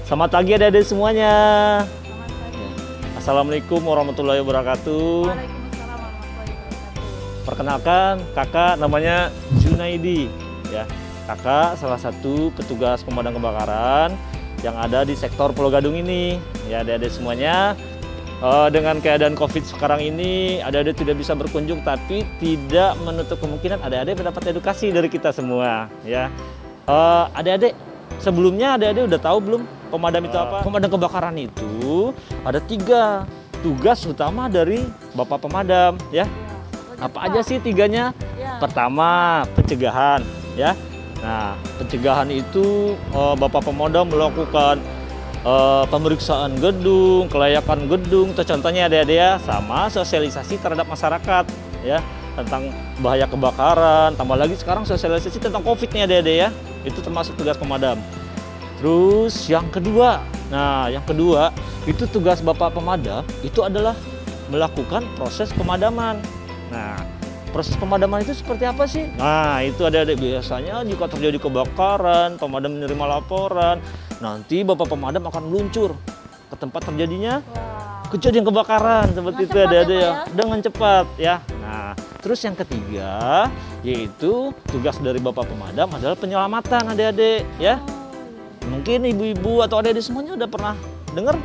Selamat pagi adik-adik semuanya. Selamat pagi. Assalamualaikum warahmatullahi wabarakatuh. Waalaikumsalam warahmatullahi wabarakatuh. Perkenalkan, kakak namanya Junaidi. Ya, kakak salah satu petugas pemadam kebakaran yang ada di sektor Pulau Gadung ini. Ya, adik-adik semuanya. Dengan keadaan COVID sekarang ini, adik-adik tidak bisa berkunjung, tapi tidak menutup kemungkinan adik-adik mendapat edukasi dari kita semua. Ya, adik-adik. Sebelumnya adik-adik udah tahu belum pemadam itu apa? Pemadam kebakaran itu ada 3 tugas utama dari Bapak Pemadam, ya. Apa aja sih 3-nya? Ya. Pertama, pencegahan, ya. Nah, pencegahan itu Bapak Pemadam melakukan pemeriksaan gedung, kelayakan gedung, itu contohnya adik-adik ya, sama sosialisasi terhadap masyarakat, ya, tentang bahaya kebakaran. Tambah lagi sekarang sosialisasi tentang COVID nih adik-adik ya. Itu termasuk tugas pemadam. Terus yang kedua, itu tugas Bapak Pemadam itu adalah melakukan proses pemadaman. Nah, proses pemadaman itu seperti apa sih? Nah, itu adik-adik biasanya jika terjadi kebakaran, pemadam menerima laporan, nanti Bapak Pemadam akan meluncur ke tempat terjadinya kejadian kebakaran seperti itu adik-adik ya, dengan cepat ya. Nah, terus yang ketiga yaitu tugas dari Bapak Pemadam adalah penyelamatan adik-adik ya. Mungkin ibu-ibu atau adik-adik semuanya udah pernah dengar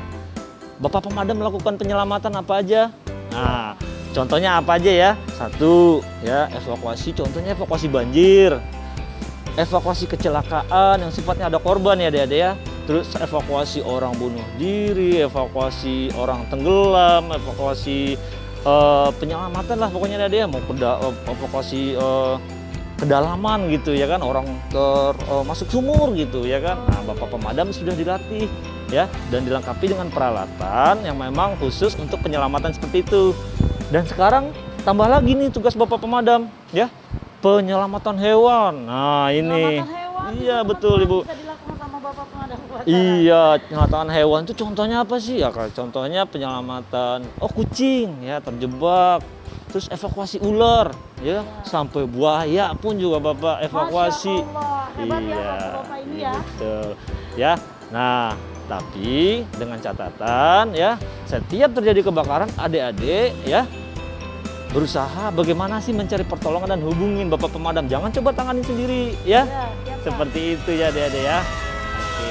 Bapak Pemadam melakukan penyelamatan apa aja. Nah, contohnya apa aja ya? 1 ya, evakuasi, contohnya evakuasi banjir, evakuasi kecelakaan yang sifatnya ada korban ya adik-adik ya. Terus evakuasi orang bunuh diri, evakuasi orang tenggelam, evakuasi penyelamatan lah pokoknya adik-adik ya. Mau evakuasi kedalaman gitu ya kan, orang masuk sumur gitu ya kan. Nah, Bapak Pemadam sudah dilatih ya dan dilengkapi dengan peralatan yang memang khusus untuk penyelamatan seperti itu. Dan sekarang tambah lagi nih tugas Bapak Pemadam ya, penyelamatan hewan. Nah, ini. Iya betul Ibu. Bisa dilakukan sama Bapak Pemadam kebakaran. Iya, penyelamatan hewan itu contohnya apa sih? Ya, contohnya penyelamatan kucing ya terjebak. Terus evakuasi ular ya, sampai buaya pun juga Bapak evakuasi. Masya Allah, hebat ya Bapak ini ya. Betul. Ya. Nah, tapi dengan catatan ya, setiap terjadi kebakaran adik-adik ya berusaha bagaimana sih mencari pertolongan dan hubungin Bapak Pemadam. Jangan coba tangani sendiri ya. Ya, siap, Pak. Seperti itu ya adik-adik ya. Oke.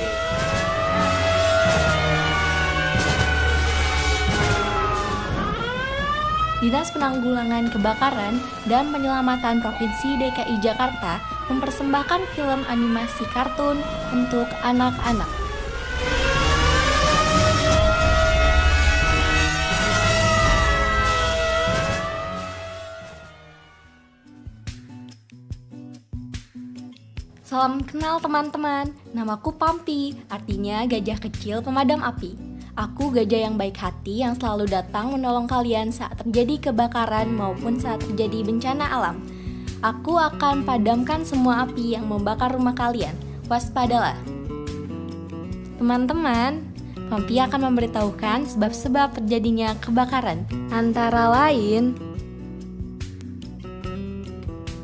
Dinas Penanggulangan Kebakaran dan Penyelamatan Provinsi DKI Jakarta mempersembahkan film animasi kartun untuk anak-anak. Salam kenal teman-teman, namaku Pampi, artinya gajah kecil pemadam api. Aku gajah yang baik hati yang selalu datang menolong kalian saat terjadi kebakaran maupun saat terjadi bencana alam. Aku akan padamkan semua api yang membakar rumah kalian. Waspadalah. Teman-teman, Pampi akan memberitahukan sebab-sebab terjadinya kebakaran. Antara lain,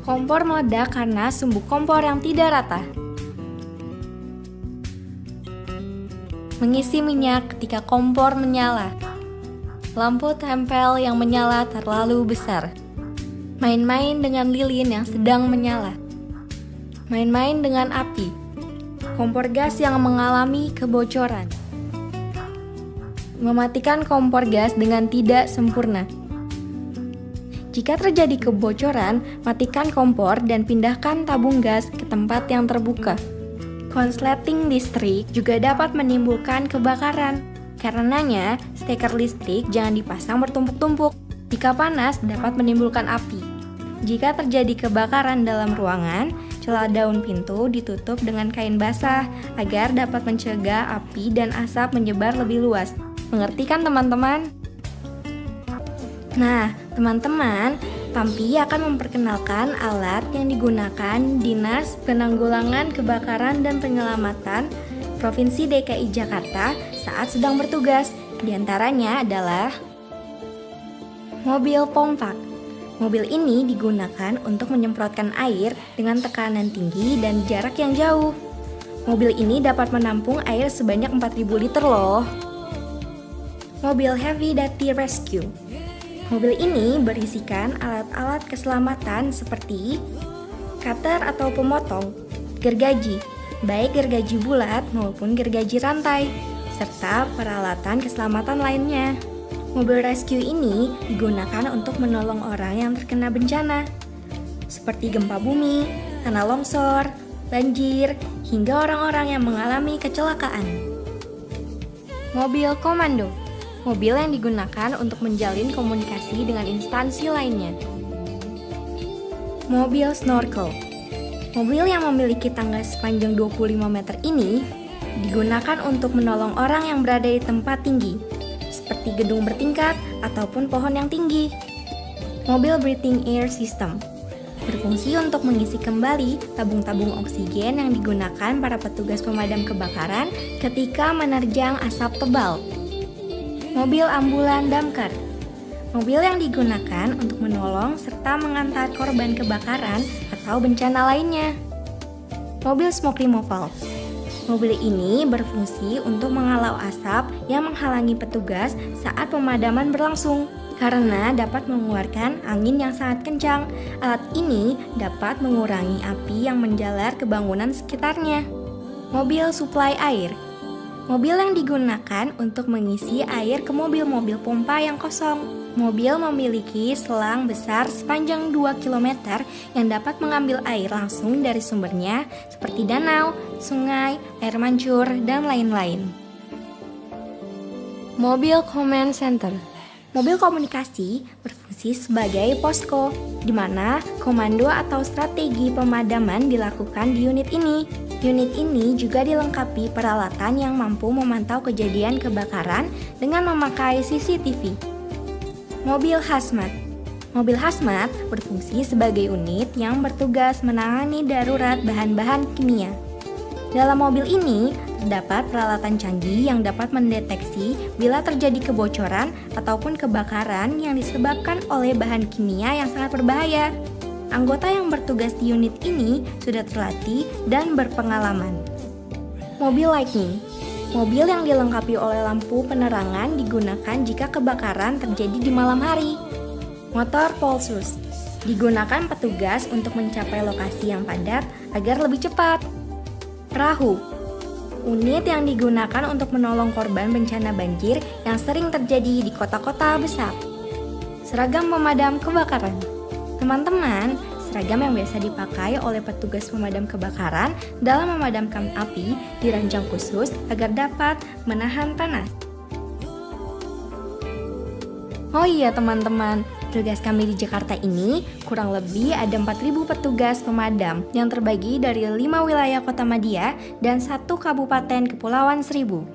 kompor meledak karena sumbu kompor yang tidak rata. Mengisi minyak ketika kompor menyala. Lampu tempel yang menyala terlalu besar. Main-main dengan lilin yang sedang menyala. Main-main dengan api. Kompor gas yang mengalami kebocoran. Mematikan kompor gas dengan tidak sempurna. Jika terjadi kebocoran, matikan kompor dan pindahkan tabung gas ke tempat yang terbuka. Konsleting listrik juga dapat menimbulkan kebakaran. Karenanya, steker listrik jangan dipasang bertumpuk-tumpuk. Jika panas, dapat menimbulkan api. Jika terjadi kebakaran dalam ruangan, celah daun pintu ditutup dengan kain basah agar dapat mencegah api dan asap menyebar lebih luas. Mengerti kan teman-teman? Nah, teman-teman, Pampi akan memperkenalkan alat yang digunakan Dinas Penanggulangan Kebakaran dan Penyelamatan Provinsi DKI Jakarta saat sedang bertugas. Di antaranya adalah mobil pompa. Mobil ini digunakan untuk menyemprotkan air dengan tekanan tinggi dan jarak yang jauh. Mobil ini dapat menampung air sebanyak 4.000 liter loh. Mobil Heavy Duty Rescue. Mobil ini berisikan alat-alat keselamatan seperti cutter atau pemotong, gergaji, baik gergaji bulat maupun gergaji rantai, serta peralatan keselamatan lainnya. Mobil rescue ini digunakan untuk menolong orang yang terkena bencana, seperti gempa bumi, tanah longsor, banjir, hingga orang-orang yang mengalami kecelakaan. Mobil komando. Mobil yang digunakan untuk menjalin komunikasi dengan instansi lainnya. Mobil snorkel. Mobil yang memiliki tangga sepanjang 25 meter ini digunakan untuk menolong orang yang berada di tempat tinggi, seperti gedung bertingkat ataupun pohon yang tinggi. Mobil breathing air system berfungsi untuk mengisi kembali tabung-tabung oksigen yang digunakan para petugas pemadam kebakaran ketika menerjang asap tebal. Mobil ambulan damkar. Mobil yang digunakan untuk menolong serta mengantar korban kebakaran atau bencana lainnya. Mobil smoke removal. Mobil ini berfungsi untuk menghalau asap yang menghalangi petugas saat pemadaman berlangsung karena dapat mengeluarkan angin yang sangat kencang. Alat ini dapat mengurangi api yang menjalar ke bangunan sekitarnya. Mobil suplai air. Mobil yang digunakan untuk mengisi air ke mobil-mobil pompa yang kosong. Mobil memiliki selang besar sepanjang 2 km yang dapat mengambil air langsung dari sumbernya seperti danau, sungai, air mancur, dan lain-lain. Mobil command center. Mobil komunikasi berfungsi sebagai posko, di mana komando atau strategi pemadaman dilakukan di unit ini. Unit ini juga dilengkapi peralatan yang mampu memantau kejadian kebakaran dengan memakai CCTV. Mobil hazmat. Mobil hazmat berfungsi sebagai unit yang bertugas menangani darurat bahan-bahan kimia. Dalam mobil ini terdapat peralatan canggih yang dapat mendeteksi bila terjadi kebocoran ataupun kebakaran yang disebabkan oleh bahan kimia yang sangat berbahaya. Anggota yang bertugas di unit ini sudah terlatih dan berpengalaman. Mobil lightning. Mobil yang dilengkapi oleh lampu penerangan digunakan jika kebakaran terjadi di malam hari. Motor Polsus. Digunakan petugas untuk mencapai lokasi yang padat agar lebih cepat. Perahu. Unit yang digunakan untuk menolong korban bencana banjir yang sering terjadi di kota-kota besar. Seragam pemadam kebakaran. Teman-teman, seragam yang biasa dipakai oleh petugas pemadam kebakaran dalam memadamkan api dirancang khusus agar dapat menahan panas. Oh iya teman-teman, tugas kami di Jakarta ini kurang lebih ada 4.000 petugas pemadam yang terbagi dari 5 wilayah Kota Madia dan 1 Kabupaten Kepulauan Seribu.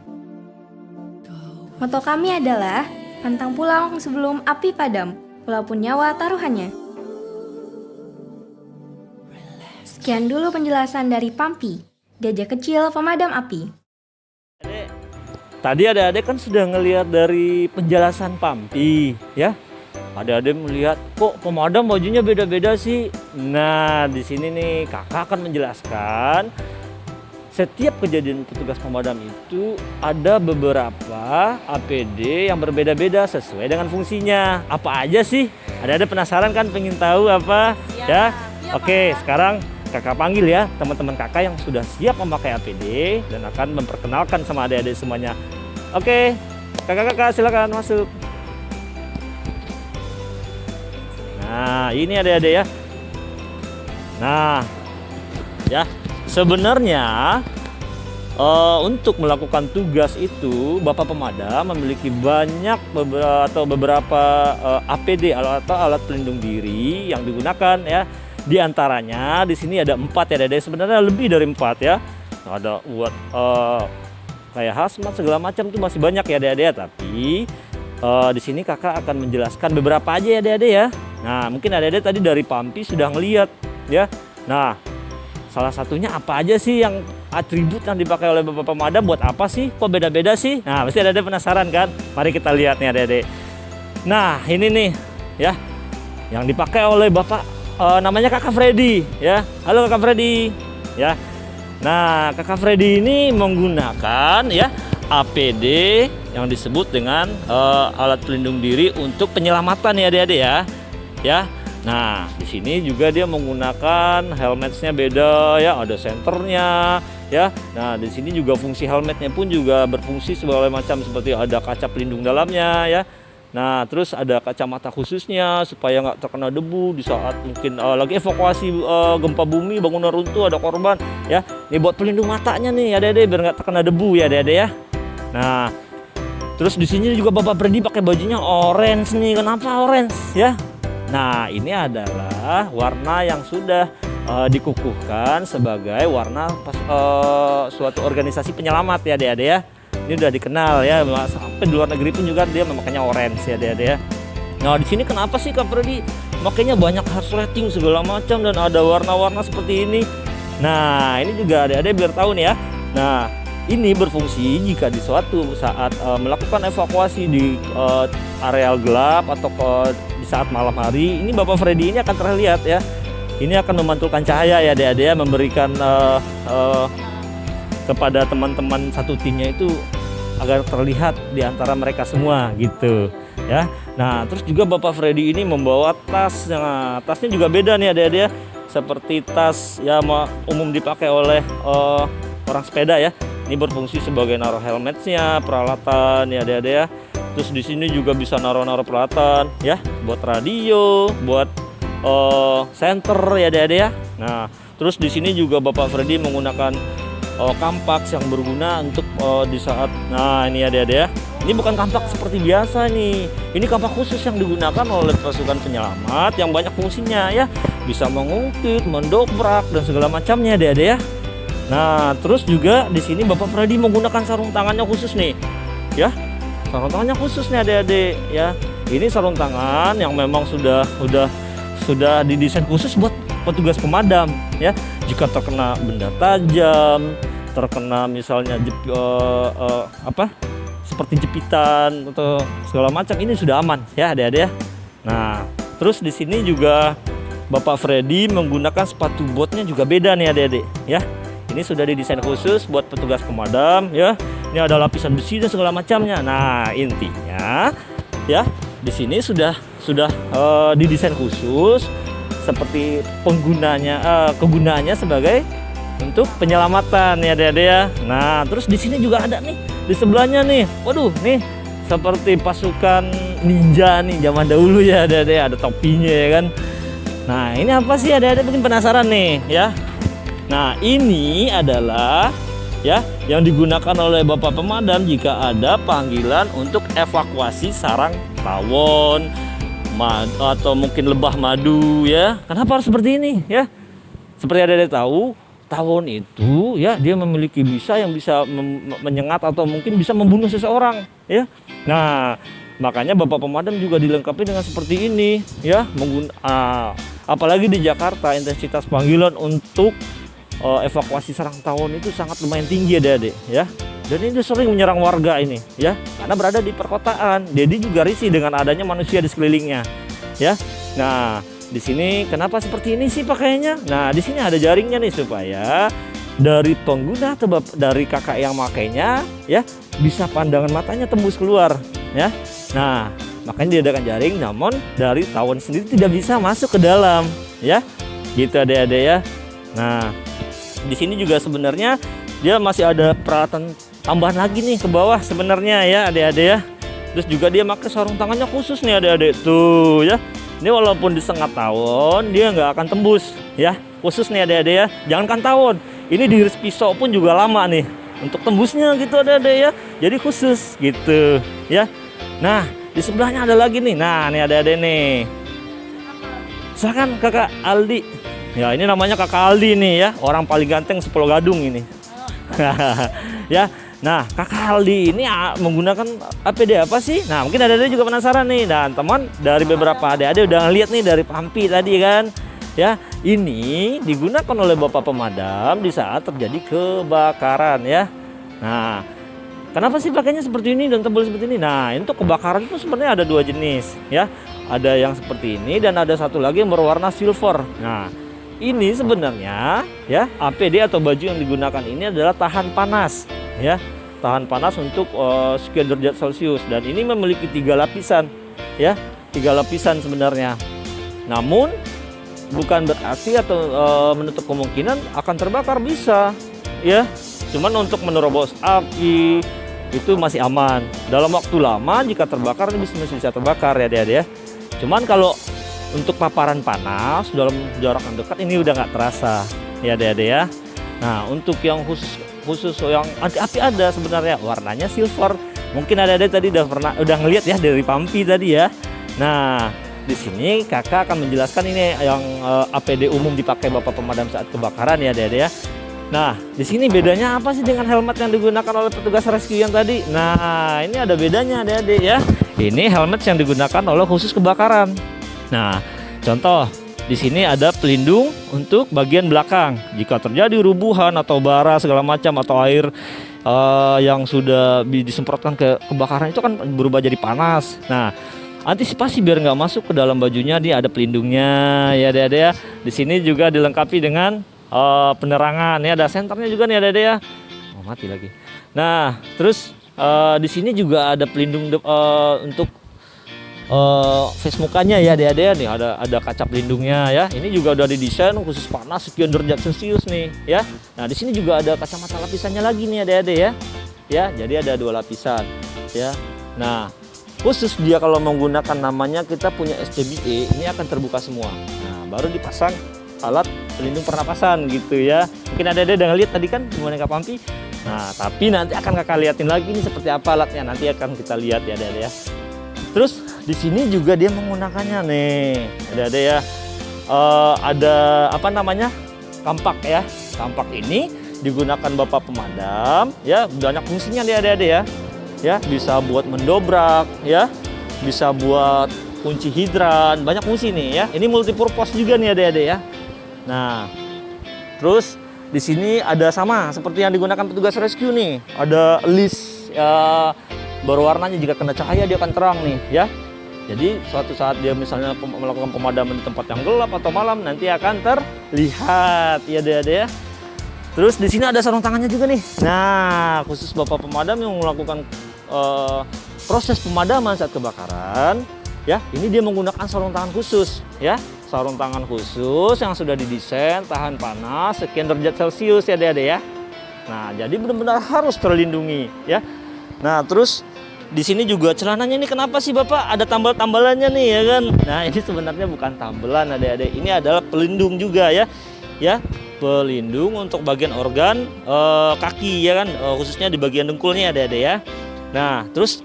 Moto kami adalah pantang pulang sebelum api padam, walaupun nyawa taruhannya. Sekian dulu penjelasan dari Pampi, gajah kecil pemadam api. Tadi adik-adik kan sudah ngelihat dari penjelasan Pampi, ya. Adik-adik melihat kok pemadam bajunya beda-beda sih. Nah, di sini nih kakak akan menjelaskan setiap kejadian petugas pemadam itu ada beberapa APD yang berbeda-beda sesuai dengan fungsinya. Apa aja sih? Adik-adik penasaran kan, pengen tahu apa? Siap. Ya. Siap, Oke, Pak. sekarang kakak panggil ya teman-teman kakak yang sudah siap memakai APD dan akan memperkenalkan sama adik-adik semuanya. Oke, kakak-kakak silakan masuk. Nah, ini adik-adik ya. Nah, ya sebenarnya untuk melakukan tugas itu Bapak Pemadam memiliki banyak beberapa APD atau alat pelindung diri yang digunakan ya. Di antaranya di sini ada 4 ya adik-adik, sebenarnya lebih dari 4 ya. Ada buat kayak hazmat segala macam tuh masih banyak ya adik-adik, tapi di sini kakak akan menjelaskan beberapa aja ya adik-adik ya. Nah, mungkin adik-adik tadi dari Pampi sudah ngelihat ya. Nah, salah satunya apa aja sih yang atribut yang dipakai oleh Bapak Pemadam, buat apa sih? Kok beda-beda sih? Nah, pasti adik-adik penasaran kan? Mari kita lihat nih adik-adik. Nah, ini nih ya yang dipakai oleh Bapak namanya Kakak Freddy ya. Halo Kakak Freddy ya. Nah, Kakak Freddy ini menggunakan ya APD yang disebut dengan alat pelindung diri untuk penyelamatan ya adik-adik ya. Ya. Nah, di sini juga dia menggunakan helmetnya beda ya, ada senternya ya. Nah, di sini juga fungsi helmetnya pun juga berfungsi sebagai macam seperti ada kaca pelindung dalamnya ya. Nah, terus ada kacamata khususnya supaya nggak terkena debu di saat mungkin lagi evakuasi gempa bumi, bangunan runtuh, ada korban ya. Ini buat pelindung matanya nih adik-adik biar nggak terkena debu ya adik-adik ya. Nah, terus di sini juga Bapak Freddy pakai bajunya orange nih. Kenapa orange ya? Nah, ini adalah warna yang sudah dikukuhkan sebagai warna suatu organisasi penyelamat ya adik-adik ya. Ini udah dikenal ya, sampai di luar negeri pun juga dia memakainya orange ya adik-adik ya. Nah, di sini kenapa sih Kak Freddy makanya banyak resleting segala macam dan ada warna-warna seperti ini? Nah, ini juga adik-adik biar tahu nih ya. Nah, ini berfungsi jika di suatu saat melakukan evakuasi di areal gelap atau di saat malam hari, ini Bapak Freddy ini akan terlihat ya. Ini akan memantulkan cahaya ya adik-adik ya, memberikan kepada teman-teman satu timnya itu agar terlihat di antara mereka semua gitu ya. Nah, terus juga Bapak Freddy ini membawa tas. Nah, tasnya juga beda nih adik-adik ya. Seperti tas ya umum dipakai oleh orang sepeda ya. Ini berfungsi sebagai naruh helmetnya, peralatan ya adik-adik ya. Terus di sini juga bisa naruh-naruh peralatan ya, buat radio, buat senter ya adik-adik ya. Nah, terus di sini juga Bapak Freddy menggunakan kampak yang berguna untuk di saat, nah ini adik-adik ya. Ini bukan kampak seperti biasa nih. Ini kampak khusus yang digunakan oleh pasukan penyelamat yang banyak fungsinya ya. Bisa mengungkit, mendobrak dan segala macamnya adik-adik ya. Nah, terus juga di sini Bapak Freddy menggunakan sarung tangannya khusus nih. Ya. Sarung tangannya khusus nih adik-adik ya. Ini sarung tangan yang memang sudah didesain khusus buat petugas pemadam ya. Jika terkena benda tajam, terkena misalnya seperti jepitan atau segala macam, ini sudah aman ya adik-adik ya. Nah, terus di sini juga Bapak Freddy menggunakan sepatu botnya juga beda nih adik-adik ya. Ini sudah didesain khusus buat petugas pemadam ya. Ini ada lapisan besi dan segala macamnya. Nah, intinya ya di sini sudah didesain khusus seperti kegunaannya sebagai untuk penyelamatan ya adik-adik ya. Nah, terus di sini juga ada nih di sebelahnya nih. Waduh, nih seperti pasukan ninja nih zaman dahulu ya adik-adik, ada topinya ya kan. Nah, ini apa sih adik-adik, mungkin penasaran nih ya. Nah, ini adalah ya yang digunakan oleh Bapak Pemadam jika ada panggilan untuk evakuasi sarang tawon atau mungkin lebah madu ya. Kenapa harus seperti ini ya? Seperti adik-adik tahu, tawon itu ya dia memiliki bisa yang bisa menyengat atau mungkin bisa membunuh seseorang ya. Nah, makanya Bapak Pemadam juga dilengkapi dengan seperti ini ya. Apalagi di Jakarta intensitas panggilan untuk evakuasi sarang tawon itu sangat lumayan tinggi adik-adik ya. Dan ini sering menyerang warga ini ya, karena berada di perkotaan. Jadi juga risih dengan adanya manusia di sekelilingnya ya. Nah, di sini kenapa seperti ini sih pakainya? Nah, di sini ada jaringnya nih supaya dari pengguna atau dari kakak yang makainya ya bisa pandangan matanya tembus keluar ya. Nah, makanya diadakan jaring, namun dari tawon sendiri tidak bisa masuk ke dalam ya. Gitu adik-adik ya. Nah, di sini juga sebenarnya dia masih ada peralatan tambahan lagi nih ke bawah sebenarnya ya adik-adik ya. Terus juga dia pakai sarung tangannya khusus nih adik-adik tuh ya. Ini walaupun disengat tawon dia nggak akan tembus ya. Khusus nih adik-adik ya. Jangankan tawon, ini diiris pisau pun juga lama nih untuk tembusnya gitu adik-adik ya. Jadi khusus gitu ya. Nah, di sebelahnya ada lagi nih. Nah, nih adik-adik nih. Silakan Kakak Aldi. Ya, ini namanya Kakak Aldi nih ya, orang paling ganteng Sepulau Gadung ini. Ya, nah Kakak Aldi ini menggunakan APD apa sih? Nah, mungkin adik-adik juga penasaran nih. Dan teman dari beberapa adik-adik udah ngeliat nih dari Pampi tadi kan. Ya, ini digunakan oleh Bapak Pemadam di saat terjadi kebakaran ya. Nah, kenapa sih pakainya seperti ini dan tebal seperti ini? Nah, untuk kebakaran itu sebenarnya ada dua jenis ya. Ada yang seperti ini dan ada satu lagi yang berwarna silver. Nah, ini sebenarnya ya APD atau baju yang digunakan ini adalah tahan panas ya, tahan panas untuk sekian derajat Celcius, dan ini memiliki 3 lapisan ya, 3 lapisan sebenarnya. Namun bukan berarti atau menutup kemungkinan akan terbakar, bisa ya. Cuman untuk menerobos api itu masih aman. Dalam waktu lama jika terbakar ini masih bisa terbakar ya adik-adik ya. Cuman kalau untuk paparan panas dalam jarak yang dekat ini udah nggak terasa ya adik-adik ya. Nah untuk yang khusus yang anti api ada sebenarnya, warnanya silver. Mungkin adik-adik tadi udah ngelihat ya dari Pampi tadi ya. Nah di sini kakak akan menjelaskan ini yang APD umum dipakai bapak pemadam saat kebakaran ya adik-adik ya. Nah di sini bedanya apa sih dengan helmet yang digunakan oleh petugas rescue yang tadi? Nah ini ada bedanya adik-adik ya. Ini helmet yang digunakan oleh khusus kebakaran. Nah, contoh di sini ada pelindung untuk bagian belakang. Jika terjadi rubuhan atau bara segala macam atau air yang sudah disemprotkan ke kebakaran itu kan berubah jadi panas. Nah, antisipasi biar nggak masuk ke dalam bajunya, dia ada pelindungnya ya adik-adik ya. Di sini juga dilengkapi dengan penerangan. Ini ada senternya juga nih adik-adik ya. Oh, mati lagi. Nah, terus di sini juga ada pelindung untuk face mukanya ya adik-adik nih, ada kaca pelindungnya ya. Ini juga udah didesain khusus panas sekian derajat Celcius nih ya. Nah di sini juga ada kacamata lapisannya lagi nih adik-adik ya. Ya jadi ada 2 lapisan ya. Nah khusus dia kalau menggunakan namanya kita punya STBE ini akan terbuka semua. Nah baru dipasang alat pelindung pernapasan gitu ya. Mungkin adik-adik udah ngeliat tadi kan gimana Kak Pampi. Nah tapi nanti akan kakak liatin lagi nih seperti apa alatnya, nanti akan kita lihat ya adik-adik ya. Terus di sini juga dia menggunakannya nih, ada ya, ada apa namanya kampak ya. Kampak ini digunakan bapak pemadam ya, banyak fungsinya dia adik-adik ya. Ya bisa buat mendobrak ya, bisa buat kunci hidran, banyak fungsi nih ya. Ini multipurpose juga nih adik-adik ya. Nah, terus di sini ada sama seperti yang digunakan petugas rescue nih, ada list ya. Berwarnanya jika kena cahaya dia akan terang nih ya. Jadi suatu saat dia misalnya melakukan pemadaman di tempat yang gelap atau malam nanti akan terlihat ya adik-adik ya. Terus di sini ada sarung tangannya juga nih. Nah khusus bapak pemadam yang melakukan proses pemadaman saat kebakaran ya. Ini dia menggunakan sarung tangan khusus ya. Sarung tangan khusus yang sudah didesain tahan panas sekian derajat Celcius ya adik-adik ya. Nah jadi benar-benar harus terlindungi ya. Nah terus di sini juga celananya ini kenapa sih Bapak ada tambal-tambalannya nih ya kan? Nah ini sebenarnya bukan tambelan adik-adik, ini adalah pelindung juga ya, pelindung untuk bagian organ kaki ya kan, khususnya di bagian dengkulnya adik-adik ya. Nah terus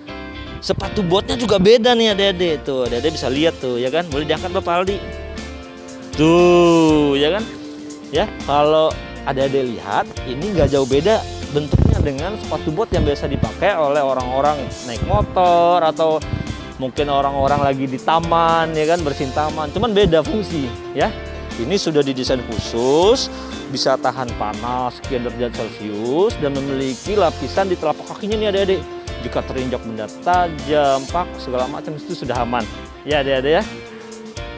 sepatu botnya juga beda nih adik-adik, tuh adik-adik bisa lihat tuh ya kan, boleh diangkat Bapak Aldi. Tuh ya kan, ya kalau adik-adik lihat ini nggak jauh beda bentuknya dengan sepatu bot yang biasa dipakai oleh orang-orang naik motor atau mungkin orang-orang lagi di taman ya kan, bersihin taman, cuman beda fungsi ya. Ini sudah didesain khusus, bisa tahan panas sekian derajat Celcius dan memiliki lapisan di telapak kakinya nih adik-adik. Jika terinjak benda tajam, paku segala macam itu sudah aman ya adik-adik ya.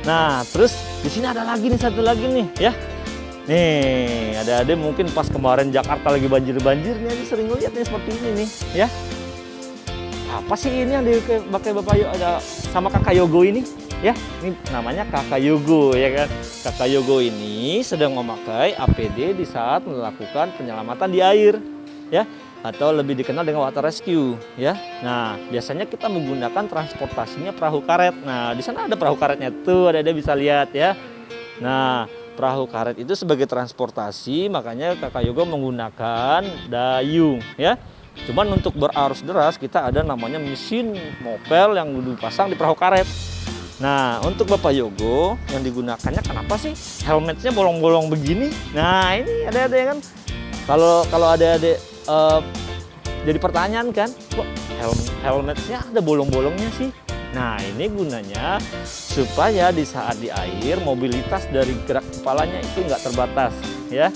Nah terus di sini ada lagi nih, satu lagi nih ya. Nih, adik-adik mungkin pas kemarin Jakarta lagi banjir-banjirnya ini sering lihat nih seperti ini nih, ya. Apa sih ini yang dipakai Bapak ada sama Kakak Yogo ini, ya? Ini namanya Kakak Yogo, ya kan? Kakak Yogo ini sedang memakai APD di saat melakukan penyelamatan di air, ya, atau lebih dikenal dengan water rescue, ya. Nah, biasanya kita menggunakan transportasinya perahu karet. Nah, di sana ada perahu karetnya tuh, adik-adik bisa lihat, ya. Nah, perahu karet itu sebagai transportasi, makanya Kakak Yogo menggunakan dayung ya. Cuman untuk berarus deras kita ada namanya mesin mopel yang dipasang di perahu karet. Nah untuk Bapak Yogo yang digunakannya kenapa sih helmetnya bolong-bolong begini? Nah ini adik-adik kan, kalau adik-adik jadi pertanyaan kan, kok helmetnya ada bolong-bolongnya sih? Nah ini gunanya supaya di saat di air mobilitas dari gerak kepalanya itu nggak terbatas ya.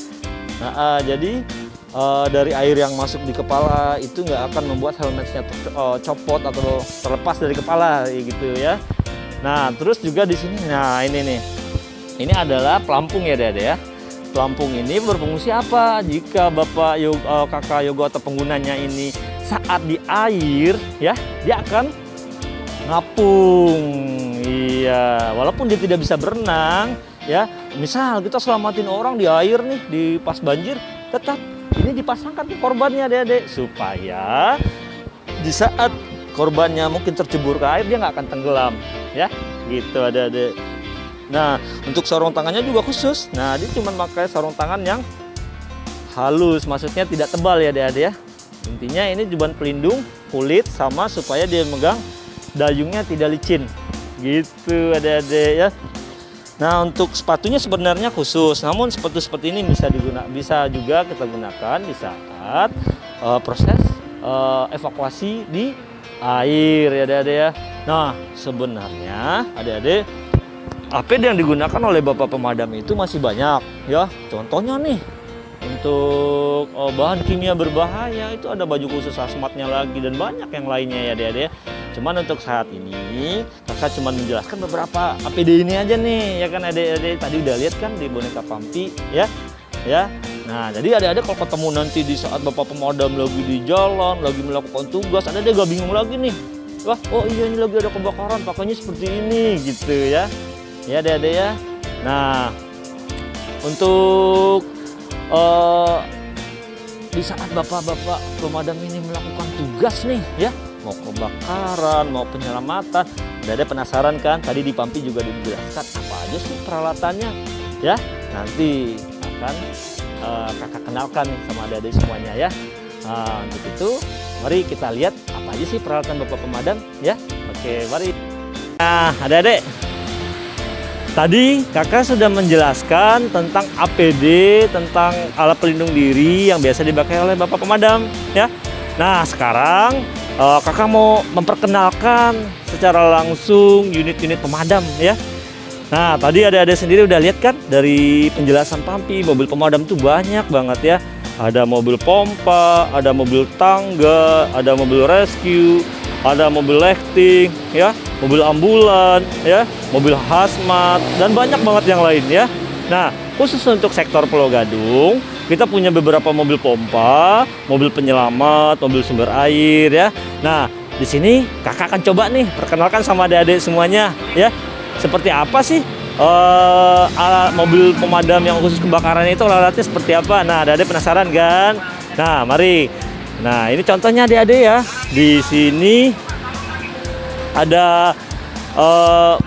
Nah, jadi dari air yang masuk di kepala itu nggak akan membuat helmetnya copot atau terlepas dari kepala gitu ya. Nah terus juga di sini, nah ini nih ini adalah pelampung ya Adik-adik ya. Pelampung ini berfungsi apa? Jika kakak yoga atau penggunanya ini saat di air ya, dia akan ngapung. Iya, walaupun dia tidak bisa berenang ya. Misal kita selamatin orang di air nih di pas banjir, tetap ini dipasangkan ke korbannya Adik-adik supaya di saat korbannya mungkin tercebur ke air dia nggak akan tenggelam ya. Gitu Adik-adik. Nah, untuk sarung tangannya juga khusus. Nah, dia cuma pakai sarung tangan yang halus, maksudnya tidak tebal ya Adik-adik ya. Intinya ini cuma pelindung kulit sama supaya dia megang dayungnya tidak licin. Gitu Adik-adik ya. Nah, untuk sepatunya sebenarnya khusus. Namun sepatu seperti ini bisa juga kita gunakan di saat proses evakuasi di air ya Adik-adik ya. Nah, sebenarnya Adik-adik APD yang digunakan oleh Bapak Pemadam itu masih banyak ya. Contohnya nih untuk bahan kimia berbahaya itu ada baju khusus hazmatnya lagi dan banyak yang lainnya ya Adik-adik ya. Cuman untuk saat ini kakak cuma menjelaskan beberapa APD ini aja nih ya kan Adik-adik. Tadi udah lihat kan di boneka Pampi ya. Nah, jadi Adik-adik kalau ketemu nanti di saat Bapak Pemadam lagi di jalan, lagi melakukan tugas, Adik-adik gak bingung lagi nih. Wah, oh iya ini lagi ada kebakaran, pakainya seperti ini gitu ya. Ya Adik-adik ya. Nah, untuk di saat bapak-bapak pemadam ini melakukan tugas nih ya, mau kebakaran, mau penyelamatan, Adik-adik penasaran kan? Tadi di Pampi juga dijelaskan apa aja sih peralatannya ya. Nanti akan kakak kenalkan nih sama Adik-adik semuanya ya. Untuk itu mari kita lihat apa aja sih peralatan Bapak Pemadam ya. Oke, mari. Nah, Adik-adik, tadi kakak sudah menjelaskan tentang APD, tentang alat pelindung diri yang biasa dipakai oleh Bapak Pemadam ya. Nah, sekarang kakak mau memperkenalkan secara langsung unit-unit pemadam ya. Nah, tadi Adik-adik sendiri udah lihat kan dari penjelasan Pampi, mobil pemadam tuh banyak banget ya. Ada mobil pompa, ada mobil tangga, ada mobil rescue, ada mobil lifting ya, mobil ambulan ya, mobil hazmat dan banyak banget yang lain ya. Nah, khusus untuk sektor Pulau Gadung, kita punya beberapa mobil pompa, mobil penyelamat, mobil sumber air ya. Nah, di sini kakak akan coba nih perkenalkan sama adik-adik semuanya ya. Seperti apa sih mobil pemadam yang khusus kebakaran itu, alatnya seperti apa? Nah, adik-adik penasaran kan? Nah, mari. Nah, ini contohnya adik-adik ya. Di sini ada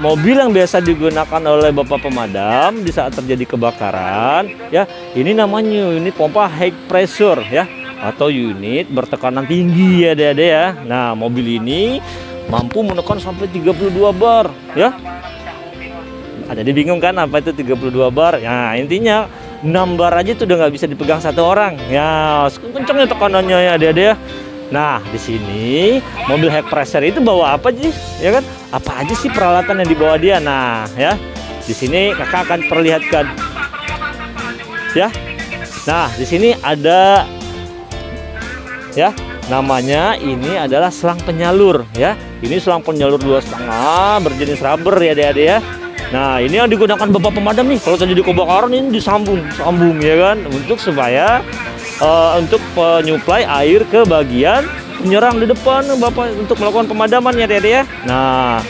mobil yang biasa digunakan oleh Bapak Pemadam di saat terjadi kebakaran ya. Ini namanya unit pompa high pressure ya, atau unit bertekanan tinggi ya adik-adik ya. Nah, mobil ini mampu menekan sampai 32 bar ya. Ada bingung kan apa itu 32 bar? Nah, intinya 6 bar aja tuh udah nggak bisa dipegang satu orang. Ya, kencangnya tekanannya ya adik-adik ya. Nah, di sini mobil high pressure itu bawa apa sih? Ya kan? Apa aja sih peralatan yang dibawa dia? Nah, ya. Di sini kakak akan perlihatkan. Ya. Nah, di sini ada ya, namanya ini adalah selang penyalur ya. Ini selang penyalur 2,5 berjenis rubber ya adik-adik ya. Nah, ini yang digunakan Bapak Pemadam nih. Kalau terjadi kebakaran ini sambung ya kan, untuk supaya untuk penyuplai air ke bagian penyerang di depan Bapak untuk melakukan pemadaman ya adik-adik ya. Nah,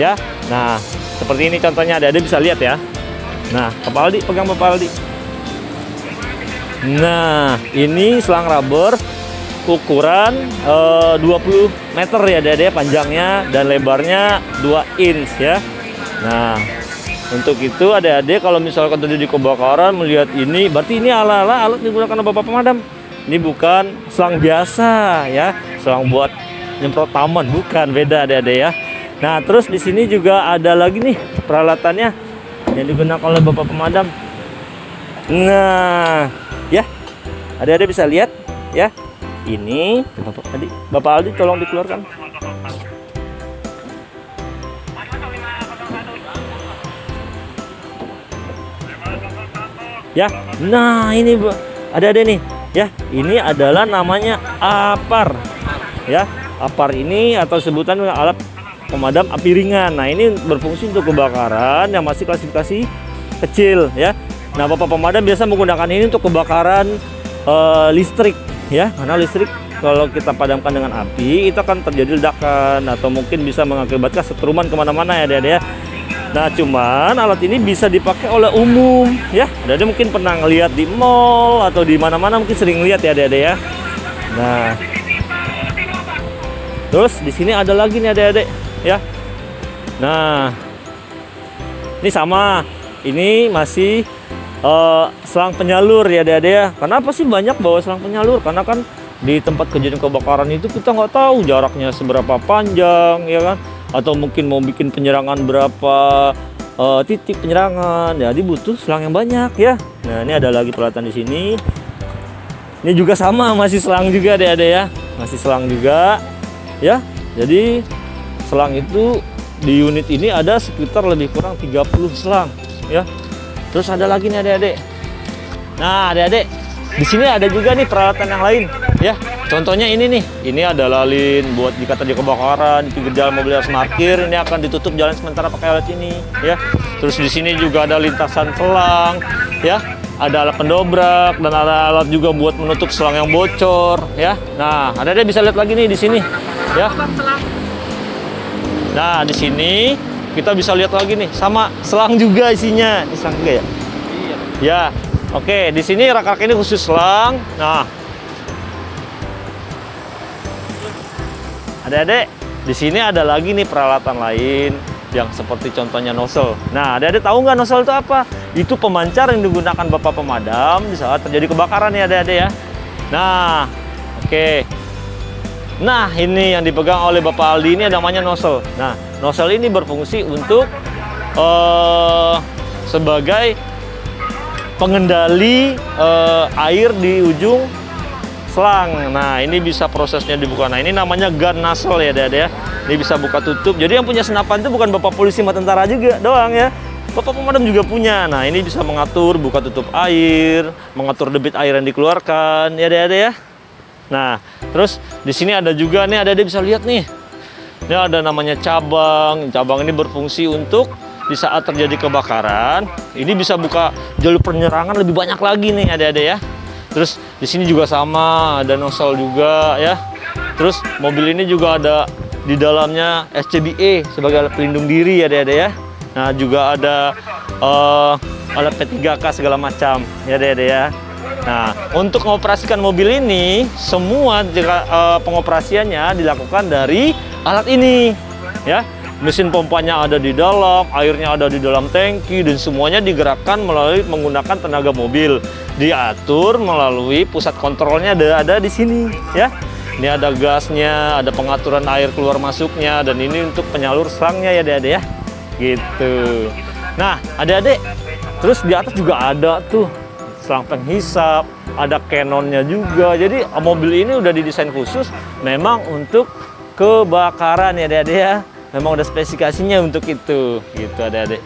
ya. Nah, seperti ini contohnya adik-adik bisa lihat ya. Nah, Bapak Aldi pegang Bapak Aldi. Nah, ini selang rubber ukuran 20 meter ya adik-adik panjangnya dan lebarnya 2 inch ya. Nah, untuk itu adik-adik kalau misalkan terjadi kebakaran melihat ini, berarti ini alat digunakan oleh Bapak Pemadam. Ini bukan selang biasa ya, selang buat nyemprot taman, bukan, beda adik-adik ya. Nah, terus di sini juga ada lagi nih peralatannya yang digunakan oleh Bapak Pemadam. Nah, ya, adik-adik bisa lihat ya. Ini Bapak Aldi tolong dikeluarkan. Ya, nah ini ada nih ya, ini adalah namanya APAR ya. APAR ini atau sebutan alat pemadam api ringan. Nah, ini berfungsi untuk kebakaran yang masih klasifikasi kecil ya. Nah, Bapak pemadam biasa menggunakan ini untuk kebakaran listrik ya, karena listrik kalau kita padamkan dengan api itu akan terjadi ledakan atau mungkin bisa mengakibatkan setruman kemana-mana ya adik-adik ya. Nah, cuman alat ini bisa dipakai oleh umum ya. Adik-adik mungkin pernah ngeliat di mall atau di mana-mana, mungkin sering lihat ya adik-adik ya. Nah, terus di sini ada lagi nih adik-adik ya. Nah, ini sama, ini masih selang penyalur ya adik-adik ya. Kenapa sih banyak bawa selang penyalur? Karena kan di tempat kejadian kebakaran itu kita nggak tahu jaraknya seberapa panjang ya kan, atau mungkin mau bikin penyerangan berapa titik penyerangan, jadi butuh selang yang banyak ya. Nah, ini ada lagi peralatan di sini. Ini juga sama, masih selang juga adik-adik ya, masih selang juga ya. Jadi selang itu di unit ini ada sekitar lebih kurang 30 selang ya. Terus ada lagi nih adik-adik. Nah, adik-adik, di sini ada juga nih peralatan yang lain ya. Contohnya ini nih. Ini ada lalin buat jika terjadi kebakaran di pinggir jalan mobil harus parkir, ini akan ditutup jalan sementara pakai alat ini ya. Terus di sini juga ada lintasan selang ya. Ada alat pendobrak dan ada alat juga buat menutup selang yang bocor ya. Nah, adik-adik bisa lihat lagi nih di sini ya. Nah, di sini kita bisa lihat lagi nih, sama selang juga isinya. Ini selang juga ya? Iya. Ya. Oke, di sini rak-rak ini khusus selang. Nah, adik-adik, di sini ada lagi nih peralatan lain yang seperti contohnya nozzle. Nah, adik-adik tahu nggak nozzle itu apa? Itu pemancar yang digunakan Bapak pemadam di saat terjadi kebakaran ya adik-adik ya. Nah, oke. Nah, ini yang dipegang oleh Bapak Aldi ini namanya nozzle. Nah, nozzle ini berfungsi untuk sebagai pengendali air di ujung selang. Nah, ini bisa prosesnya dibuka. Nah, ini namanya gun nozzle ya adik-adik ya. Ini bisa buka tutup. Jadi yang punya senapan itu bukan Bapak polisi sama tentara juga doang ya. Bapak pemadam juga punya. Nah, ini bisa mengatur buka tutup air, mengatur debit air yang dikeluarkan ya adik-adik ya. Nah, terus di sini ada juga nih, adik-adik bisa lihat nih. Ini ada namanya cabang. Cabang ini berfungsi untuk di saat terjadi kebakaran, ini bisa buka jalur penyerangan lebih banyak lagi nih adik-adik ya. Terus di sini juga sama, ada nozzle juga ya. Terus mobil ini juga ada di dalamnya SCBA sebagai alat pelindung diri ya adik-adik ya. Nah, juga ada alat P3K segala macam ya adik-adik ya. Nah, untuk mengoperasikan mobil ini, semua pengoperasiannya dilakukan dari alat ini ya. Mesin pompanya ada di dalam, airnya ada di dalam tangki, dan semuanya digerakkan melalui menggunakan tenaga mobil. Diatur melalui pusat kontrolnya ada di sini ya. Ini ada gasnya, ada pengaturan air keluar masuknya, dan ini untuk penyalur selangnya ya adik-adik ya. Gitu. Nah, adik-adik, terus di atas juga ada tuh selang penghisap, ada canonnya juga. Jadi mobil ini udah didesain khusus memang untuk kebakaran ya adik-adik ya. Memang ada spesifikasinya untuk itu, gitu adik-adik.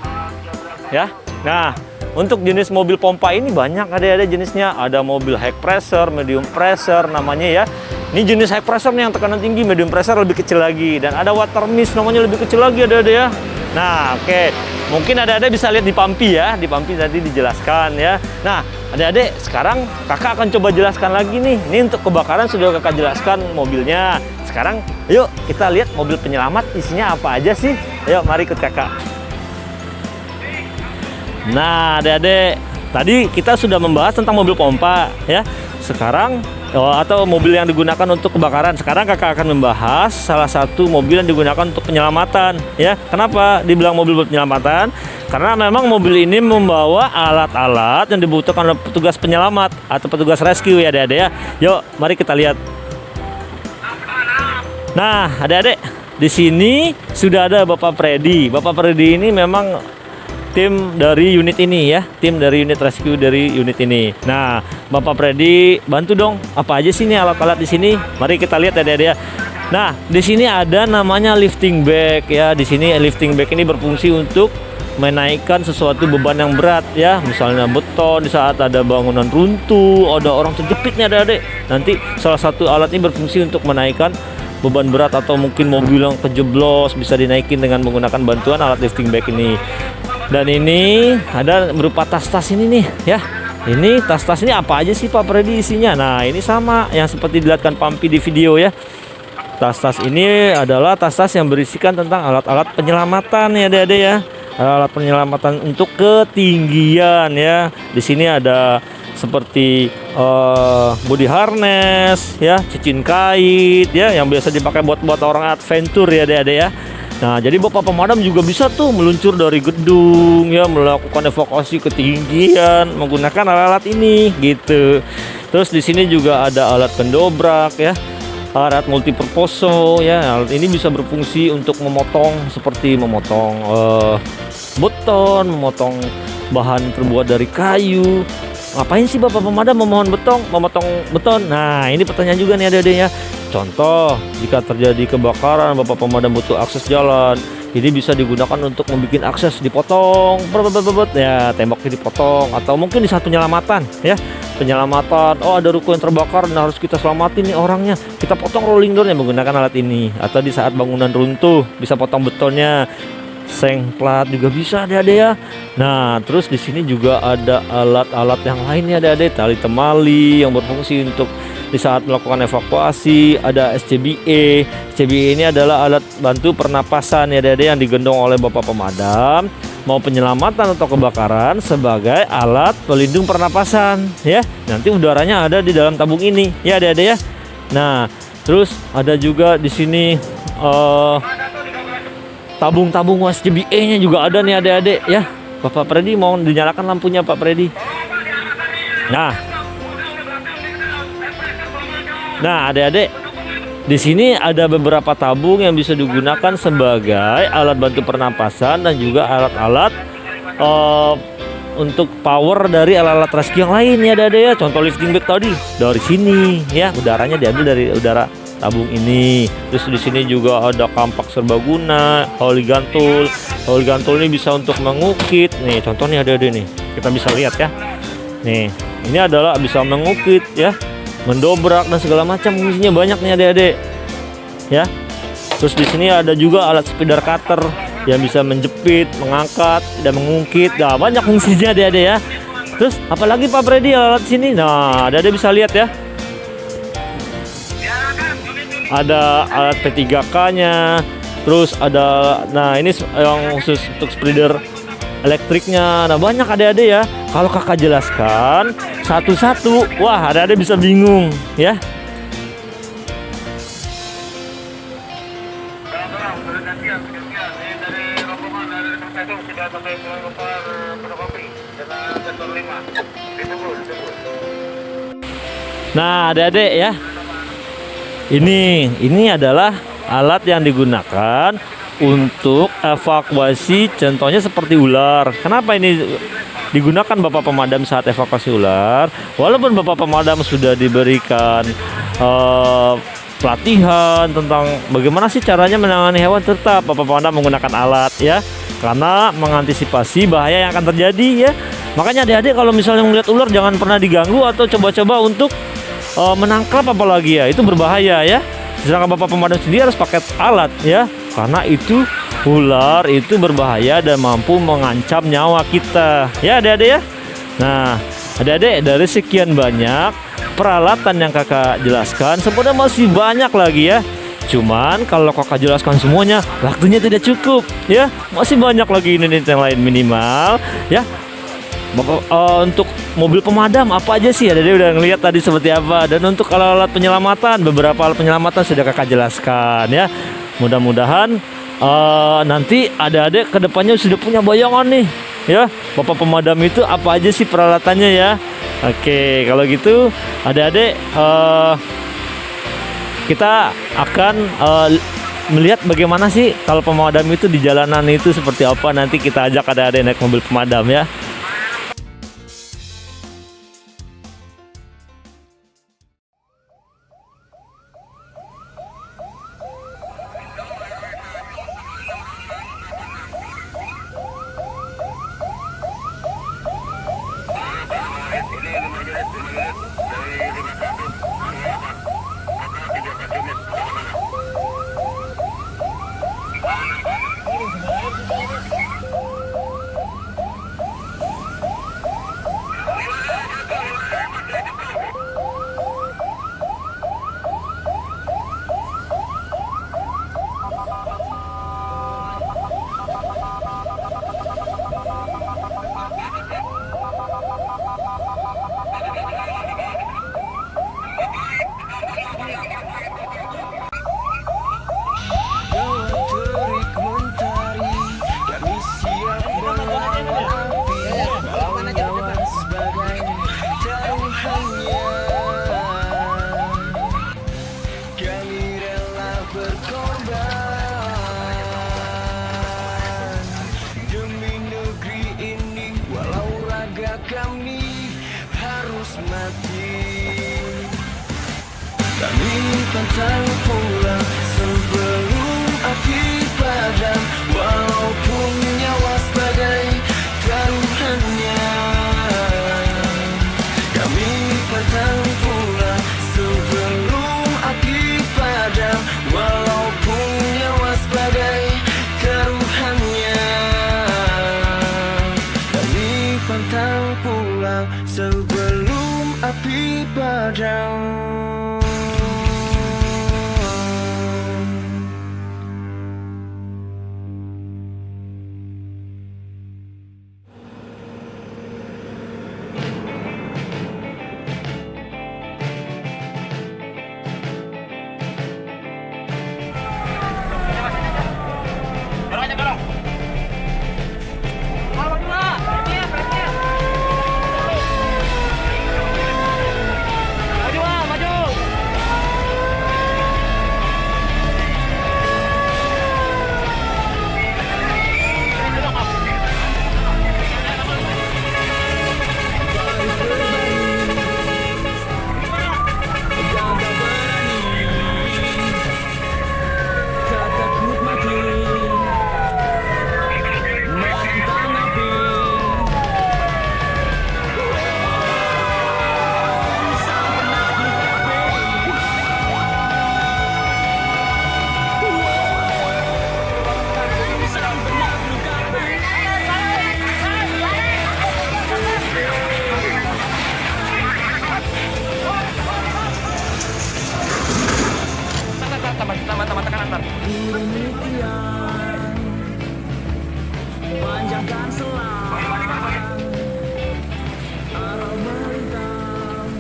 Ya. Nah, untuk jenis mobil pompa ini banyak adik-adik jenisnya. Ada mobil high pressure, medium pressure namanya ya. Ini jenis high pressure nih yang tekanan tinggi, medium pressure lebih kecil lagi, dan ada water mist namanya lebih kecil lagi adik-adik ya. Nah, oke. Mungkin adik-adik bisa lihat di Pampi ya. Di Pampi tadi dijelaskan ya. Nah, adik-adik, sekarang kakak akan coba jelaskan lagi nih. Ini untuk kebakaran sudah kakak jelaskan mobilnya. Sekarang yuk kita lihat mobil penyelamat isinya apa aja sih. Ayo mari ikut kakak. Nah adik-adik, tadi kita sudah membahas tentang mobil pompa ya. Sekarang atau mobil yang digunakan untuk kebakaran. Sekarang kakak akan membahas salah satu mobil yang digunakan untuk penyelamatan ya. Kenapa dibilang mobil penyelamatan? Karena memang mobil ini membawa alat-alat yang dibutuhkan oleh petugas penyelamat atau petugas rescue ya adik-adik ya. Yuk mari kita lihat. Nah, adik-adik, di sini sudah ada Bapak Freddy. Bapak Freddy ini memang tim dari unit ini ya, tim dari unit rescue dari unit ini. Nah, Bapak Freddy bantu dong, apa aja sih nih alat-alat di sini? Mari kita lihat adik-adik ya. Nah, di sini ada namanya lifting bag ya. Di sini lifting bag ini berfungsi untuk menaikkan sesuatu beban yang berat ya, misalnya beton di saat ada bangunan runtuh, ada orang terjepit nih adik-adik. Nanti salah satu alat ini berfungsi untuk menaikkan beban berat, atau mungkin mobil yang kejeblos bisa dinaikin dengan menggunakan bantuan alat lifting bag ini. Dan ini ada berupa tas-tas ini nih ya. Ini tas-tas ini apa aja sih Pak Freddy isinya? Nah ini sama yang seperti dilihatkan Pampi di video ya. Tas-tas ini adalah tas-tas yang berisikan tentang alat-alat penyelamatan ya adik-adik ya. Alat penyelamatan untuk ketinggian ya. Di sini ada seperti body harness ya, cicin kait ya, yang biasa dipakai buat orang adventure ya adik-adik ya. Nah, jadi Bapak pemadam juga bisa tuh meluncur dari gedung ya, melakukan evakuasi ketinggian menggunakan alat-alat ini gitu. Terus di sini juga ada alat pendobrak ya, alat multipurpose ya. Alat ini bisa berfungsi untuk memotong seperti memotong beton, memotong bahan terbuat dari kayu. Ngapain sih Bapak pemadam memotong beton? Nah, ini pertanyaan juga nih adik-adik ya. Contoh, jika terjadi kebakaran, Bapak pemadam butuh akses jalan. Ini bisa digunakan untuk membuat akses dipotong, ya temboknya dipotong, atau mungkin di saat penyelamatan, ya penyelamatan. Oh ada ruko yang terbakar, nah harus kita selamatin nih orangnya. Kita potong rolling doornya menggunakan alat ini. Atau di saat bangunan runtuh, bisa potong betonnya. Seng plat juga bisa adik-adik ya. Nah terus di sini juga ada alat-alat yang lainnya adik-adik, tali temali yang berfungsi untuk di saat melakukan evakuasi. Ada SCBA. SCBA ini adalah alat bantu pernapasan ya adik-adik yang digendong oleh Bapak pemadam mau penyelamatan atau kebakaran sebagai alat pelindung pernapasan ya. Nanti udaranya ada di dalam tabung ini ya adik-adik ya. Nah terus ada juga di sini tabung-tabung SCBA-nya juga ada nih adik-adik ya. Bapak Freddy mau dinyalakan lampunya Pak Freddy. Nah adik-adik, di sini ada beberapa tabung yang bisa digunakan sebagai alat bantu pernapasan dan juga alat-alat untuk power dari alat-alat rescue yang lain ya adik-adik ya. Contoh lifting bag tadi dari sini ya, udaranya diambil dari udara tabung ini. Terus di sini juga ada kampak serbaguna, holi gantul. Holi gantul ini bisa untuk mengukit. Nih contohnya ada nih. Kita bisa lihat ya. Nih, ini adalah bisa mengukit ya, mendobrak dan segala macam, fungsinya banyak nih adik-adik. Ya. Terus di sini ada juga alat spider cutter yang bisa menjepit, mengangkat dan mengungkit. Nah, banyak fungsinya adik-adik ya. Terus apalagi Pak Freddy alat sini? Nah, adik-adik bisa lihat ya. Ada alat P3K-nya, terus ada, nah ini yang khusus untuk spreader elektriknya. Nah banyak adik-adik ya. Kalau kakak jelaskan satu-satu, wah adik-adik bisa bingung ya. Nah adik-adik ya, ini adalah alat yang digunakan untuk evakuasi, contohnya seperti ular. Kenapa ini digunakan Bapak pemadam saat evakuasi ular? Walaupun Bapak pemadam sudah diberikan pelatihan tentang bagaimana sih caranya menangani hewan, tetap Bapak pemadam menggunakan alat ya, karena mengantisipasi bahaya yang akan terjadi ya. Makanya adik-adik kalau misalnya melihat ular jangan pernah diganggu atau coba-coba untuk menangkap apalagi ya, itu berbahaya ya. Sedangkan Bapak pemadam sendiri harus pakai alat ya, karena itu ular itu berbahaya dan mampu mengancam nyawa kita ya adik-adik ya. Nah adik-adik, dari sekian banyak peralatan yang kakak jelaskan, sebenarnya masih banyak lagi ya. Cuman kalau kakak jelaskan semuanya waktunya tidak cukup ya, masih banyak lagi unit yang lain minimal ya. Bapak, untuk mobil pemadam apa aja sih? Ada dia udah ngeliat tadi seperti apa. Dan untuk alat penyelamatan, beberapa alat penyelamatan sudah kakak jelaskan ya. Mudah-mudahan nanti adik-adik kedepannya sudah punya bayangan nih ya, Bapak pemadam itu apa aja sih peralatannya ya. Oke, kalau gitu adik-adik kita akan melihat bagaimana sih kalau pemadam itu di jalanan itu seperti apa. Nanti kita ajak adik-adik naik mobil pemadam ya. berkorban demi negeri ini, walau raga kami harus mati. Kami pantang pulang sebelum api padam, walaupun nyawa sebagai taruhannya. Kami pantang pulang sebelum api padam, walaupun nyawa sebagai taruhannya. Kami pantang pulang sebelum api padam. Panjangkan selang arah melintang.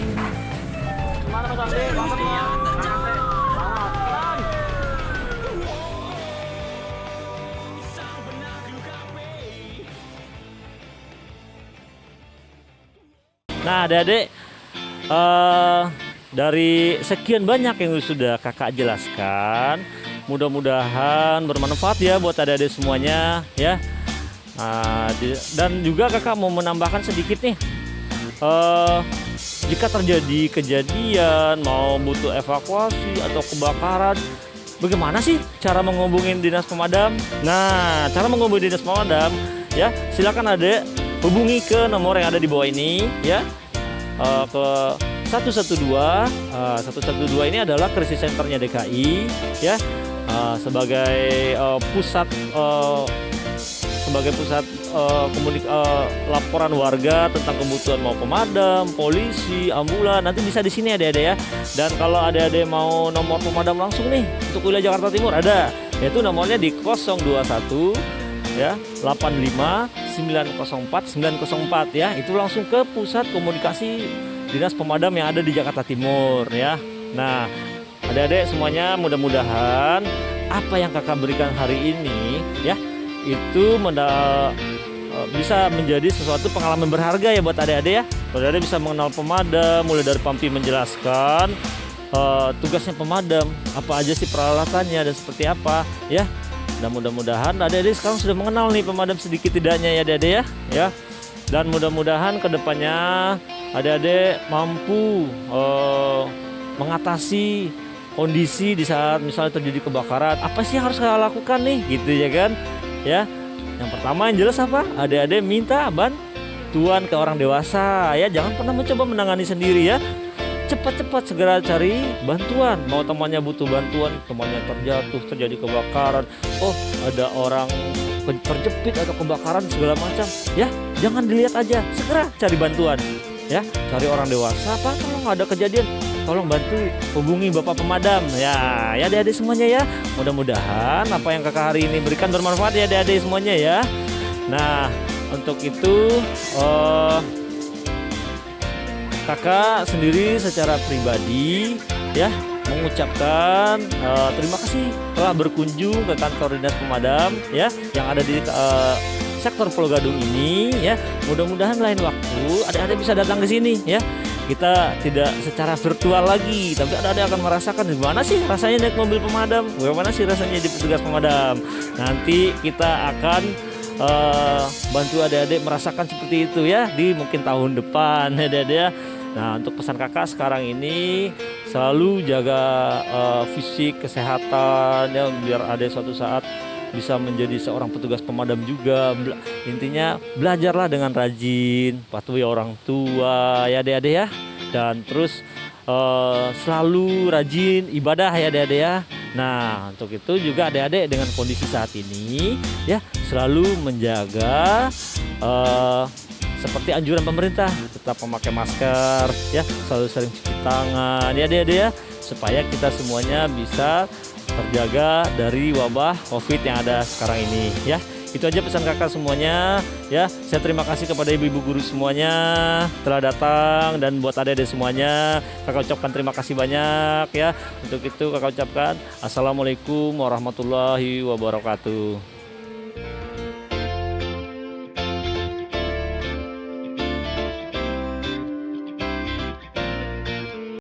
Mana Mas Andi? Banget ya. Nah, adik-adik, dari sekian banyak yang sudah kakak jelaskan, mudah-mudahan bermanfaat ya buat adik-adik semuanya ya. Dan juga kakak mau menambahkan sedikit nih, jika terjadi kejadian mau butuh evakuasi atau kebakaran, bagaimana sih cara menghubungi dinas pemadam? Nah, cara menghubungi dinas pemadam ya, silakan adik hubungi ke nomor yang ada di bawah ini ya, ke 112. 112 ini adalah krisis centernya DKI ya, sebagai pusat laporan warga tentang kebutuhan mau pemadam, polisi, ambulan, nanti bisa di sini adik-adik ya. Dan kalau adik-adik mau nomor pemadam langsung nih untuk wilayah Jakarta Timur ada, yaitu nomornya di 021 ya 85 904 904 ya. Itu langsung ke pusat komunikasi dinas pemadam yang ada di Jakarta Timur ya. Nah, adik-adik semuanya, mudah-mudahan apa yang kakak berikan hari ini ya, itu bisa menjadi sesuatu pengalaman berharga ya buat adik-adik ya. Adik-adik bisa mengenal pemadam, mulai dari Pampi menjelaskan tugasnya pemadam, apa aja sih peralatannya dan seperti apa ya. Dan mudah-mudahan adik-adik sekarang sudah mengenal nih pemadam sedikit tidaknya ya adik-adik ya. Dan mudah-mudahan kedepannya adik-adik mampu mengatasi kondisi di saat misalnya terjadi kebakaran. Apa sih yang harus saya lakukan nih gitu ya kan ya. Yang pertama yang jelas apa, adik-adik minta bantuan ke orang dewasa ya. Jangan pernah mencoba menangani sendiri ya. Cepat-cepat segera cari bantuan. Mau temannya butuh bantuan, temannya terjatuh, terjadi kebakaran, oh ada orang terjepit atau kebakaran segala macam ya, jangan dilihat aja, segera cari bantuan ya. Cari orang dewasa, Pak tolong ada kejadian, tolong bantu, hubungi Bapak Pemadam ya. Ya adik-adik semuanya ya, mudah-mudahan apa yang kakak hari ini berikan bermanfaat ya adik-adik semuanya ya. Nah, untuk itu kakak sendiri secara pribadi ya mengucapkan terima kasih telah berkunjung ke kantor dinas pemadam ya yang ada di sektor Pulau Gadung ini ya. Mudah-mudahan lain waktu adik-adik bisa datang ke sini ya. kita tidak secara virtual lagi, tapi adik-adik akan merasakan gimana sih rasanya naik mobil pemadam, bagaimana sih rasanya jadi petugas pemadam. Nanti kita akan bantu adik-adik merasakan seperti itu ya di mungkin tahun depan ya adik-adik ya. Nah, untuk pesan kakak sekarang ini selalu jaga fisik, kesehatan ya, biar adik suatu saat bisa menjadi seorang petugas pemadam juga. Intinya belajarlah dengan rajin, patuhi orang tua ya adik-adik ya. Dan terus selalu rajin ibadah ya adik-adik ya. Nah, untuk itu juga adik-adik dengan kondisi saat ini ya selalu menjaga seperti anjuran pemerintah, tetap memakai masker ya, selalu sering cuci tangan ya adik-adik ya, supaya kita semuanya bisa terjaga dari wabah COVID yang ada sekarang ini ya. Itu aja pesan kakak semuanya ya. Saya terima kasih kepada ibu-ibu guru semuanya telah datang, dan buat adik-adik semuanya kakak ucapkan terima kasih banyak ya. Untuk itu kakak ucapkan assalamualaikum warahmatullahi wabarakatuh.